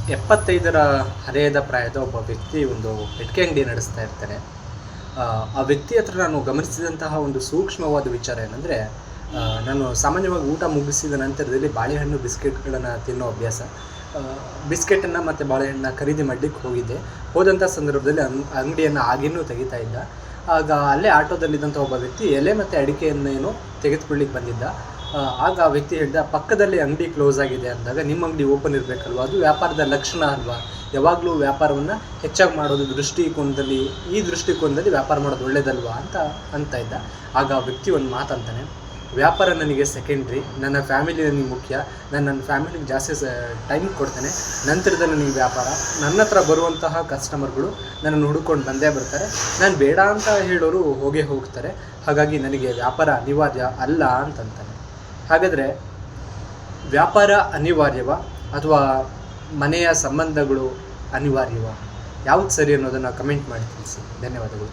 75ರ ಹರೆಯದ ಪ್ರಾಯದ ಒಬ್ಬ ವ್ಯಕ್ತಿ ಒಂದು ಪೆಟ್ಟಿಗೆ ಅಂಗಡಿ ನಡೆಸ್ತಾ ಇರ್ತಾನೆ. ಆ ವ್ಯಕ್ತಿ ಹತ್ರ ನಾನು ಗಮನಿಸಿದಂತಹ ಒಂದು ಸೂಕ್ಷ್ಮವಾದ ವಿಚಾರ ಏನಂದರೆ, ನಾನು ಸಾಮಾನ್ಯವಾಗಿ ಊಟ ಮುಗಿಸಿದ ನಂತರದಲ್ಲಿ ಬಾಳೆಹಣ್ಣು ಬಿಸ್ಕೆಟ್ಗಳನ್ನು ತಿನ್ನೋ ಅಭ್ಯಾಸ. ಬಿಸ್ಕೆಟನ್ನು ಮತ್ತು ಬಾಳೆಹಣ್ಣನ್ನ ಖರೀದಿ ಮಾಡಲಿಕ್ಕೆ ಹೋಗಿದ್ದೆ. ಹೋದಂಥ ಸಂದರ್ಭದಲ್ಲಿ ಅಂಗಡಿಯನ್ನು ಆಗಿನ್ನೂ ತೆಗಿತಾ ಇದ್ದ. ಆಗ ಅಲ್ಲೇ ಆಟೋದಲ್ಲಿದ್ದಂಥ ಒಬ್ಬ ವ್ಯಕ್ತಿ ಎಲೆ ಮತ್ತು ಅಡಿಕೆಯನ್ನೇನೋ ತೆಗೆದುಕೊಳ್ಳಿಕ್ಕೆ ಬಂದಿದ್ದ. ಆಗ ಆ ವ್ಯಕ್ತಿ ಹೇಳಿದ, ಪಕ್ಕದಲ್ಲಿ ಅಂಗಡಿ ಕ್ಲೋಸ್ ಆಗಿದೆ ಅಂದಾಗ ನಿಮ್ಮ ಅಂಗಡಿ ಓಪನ್ ಇರಬೇಕಲ್ವ, ಅದು ವ್ಯಾಪಾರದ ಲಕ್ಷಣ ಅಲ್ವಾ, ಯಾವಾಗಲೂ ವ್ಯಾಪಾರವನ್ನು ಹೆಚ್ಚಾಗಿ ಮಾಡೋದು ಈ ದೃಷ್ಟಿಕೋನದಲ್ಲಿ ವ್ಯಾಪಾರ ಮಾಡೋದು ಒಳ್ಳೇದಲ್ವಾ ಅಂತ ಇದ್ದ. ಆಗ ಆ ವ್ಯಕ್ತಿ ಒಂದು ಮಾತಂತಾನೆ, ವ್ಯಾಪಾರ ನನಗೆ ಸೆಕೆಂಡ್ರಿ, ನನ್ನ ಫ್ಯಾಮಿಲಿ ನನಗೆ ಮುಖ್ಯ, ನನ್ನ ಫ್ಯಾಮಿಲಿಗೆ ಜಾಸ್ತಿ ಟೈಮ್ ಕೊಡ್ತೇನೆ, ನಂತರದಲ್ಲಿ ನನಗೆ ವ್ಯಾಪಾರ. ನನ್ನ ಹತ್ರ ಬರುವಂತಹ ಕಸ್ಟಮರ್ಗಳು ನನ್ನನ್ನು ಹುಡುಕೊಂಡು ಬಂದೇ ಬರ್ತಾರೆ, ನಾನು ಬೇಡ ಅಂತ ಹೇಳೋರು ಹೋಗ್ತಾರೆ, ಹಾಗಾಗಿ ನನಗೆ ವ್ಯಾಪಾರ ಅನಿವಾರ್ಯ ಅಲ್ಲ ಅಂತಂತಾನೆ. ಹಾಗಾದರೆ ವ್ಯಾಪಾರ ಅನಿವಾರ್ಯವ ಅಥವಾ ಮನೆಯ ಸಂಬಂಧಗಳು ಅನಿವಾರ್ಯವ? ಯಾವುದು ಸರಿ ಅನ್ನೋದನ್ನು ಕಮೆಂಟ್ ಮಾಡಿ ತಿಳಿಸಿ. ಧನ್ಯವಾದಗಳು.